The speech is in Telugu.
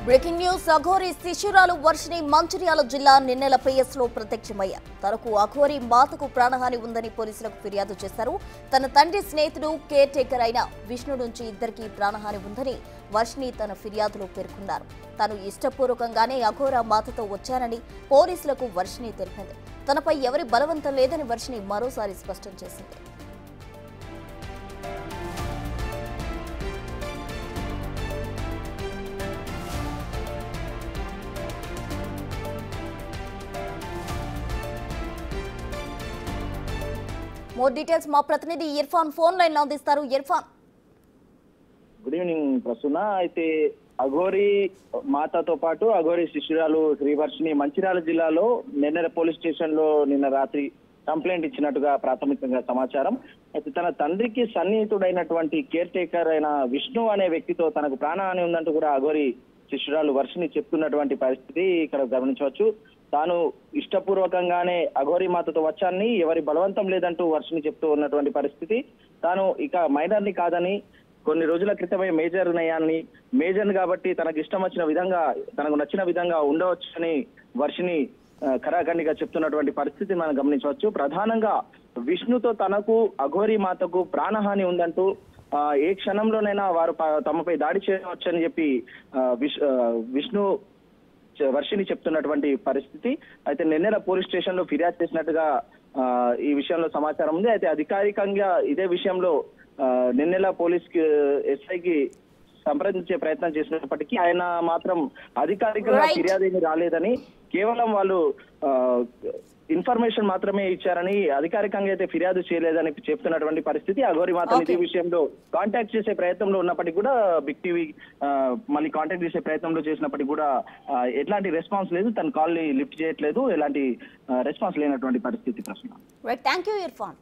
బ్రేకింగ్ న్యూస్ అఘోరి శిశురాలు వర్షిని మంచిర్యాల జిల్లా నిన్నెల పిఎస్ లో ప్రత్యక్షమయ్యారు. తనకు అఘోరి మాతకు ప్రాణహాని ఉందని పోలీసులకు ఫిర్యాదు చేశారు. తన తండ్రి స్నేహితుడు కేర్ టేకర్ అయిన విష్ణు నుంచి ఇద్దరికి ప్రాణహాని ఉందని వర్షిని తన ఫిర్యాదులో పేర్కొన్నారు. తాను ఇష్టపూర్వకంగానే అఘోర మాతతో వచ్చానని పోలీసులకు వర్షిని తెలిపింది. తనపై ఎవరి బలవంతం లేదని వర్షిని మరోసారి స్పష్టం చేసింది. మోర్ డీటెయిల్స్ మా ప్రతినిధి ఇర్ఫాన్ ఫోన్ లైన్ లో అందిస్తారు. Irfan, good evening Prasanna. అయితే అఘోరి మాతతో పాటు అఘోరి శిశురాలు శ్రీవర్షిని మంచిర్యాల జిల్లాలో నిన్న పోలీస్ స్టేషన్ లో నిన్న రాత్రి కంప్లైంట్ ఇచ్చినట్టుగా ప్రాథమికంగా సమాచారం. అయితే తన తండ్రికి సన్నిహితుడైనటువంటి కేర్ టేకర్ అయిన విష్ణు అనే వ్యక్తితో తనకు ప్రాణహాని ఉందంటూ కూడా అఘోరి శిశురాలు వర్షిని చెప్తున్నటువంటి పరిస్థితి ఇక్కడ గమనించవచ్చు. తాను ఇష్టపూర్వకంగానే అఘోరి మాతతో వచ్చాన్ని, ఎవరి బలవంతం లేదంటూ వర్షిని చెప్తూ ఉన్నటువంటి పరిస్థితి. తాను ఇక మైనర్ని కాదని, కొన్ని రోజుల క్రితమే మేజర్ నయ్యాన్ని, మేజర్ని కాబట్టి తనకు ఇష్టం వచ్చిన విధంగా, తనకు నచ్చిన విధంగా ఉండవచ్చని వర్షిని ఖరాఖండిగా చెప్తున్నటువంటి పరిస్థితి మనం గమనించవచ్చు. ప్రధానంగా విష్ణుతో తనకు అఘోరి మాతకు ప్రాణహాని ఉందంటూ ఏ క్షణంలోనైనా వారు తమపై దాడి చేయవచ్చని చెప్పి విష్ణు వర్షిని చెప్తున్నటువంటి పరిస్థితి. అయితే నిన్నెల పోలీస్ స్టేషన్ లో ఫిర్యాదు చేసినట్టుగా ఈ విషయంలో సమాచారం ఉంది. అయితే అధికారికంగా ఇదే విషయంలో నిన్నెల పోలీస్ ఎస్ఐకి సంప్రదించే ప్రయత్నం చేసినప్పటికీ ఆయన మాత్రం అధికారికంగా ఫిర్యాదు ఏమీ రాలేదని, కేవలం వాళ్ళు ఇన్ఫర్మేషన్ మాత్రమే ఇచ్చారని, అధికారికంగా అయితే ఫిర్యాదు చేయలేదని చెప్తున్నటువంటి పరిస్థితి. అఘోరి మాత ఈ విషయంలో కాంటాక్ట్ చేసే ప్రయత్నంలో ఉన్నప్పటికీ కూడా, బిగ్ టీవీ మళ్ళీ కాంటాక్ట్ చేసే ప్రయత్నంలో చేసినప్పటికీ కూడా ఎట్లాంటి రెస్పాన్స్ లేదు. తన కాల్ ని లిఫ్ట్ చేయట్లేదు, ఎలాంటి రెస్పాన్స్ లేనటువంటి పరిస్థితి. ప్రశ్న. Thank you Irfan.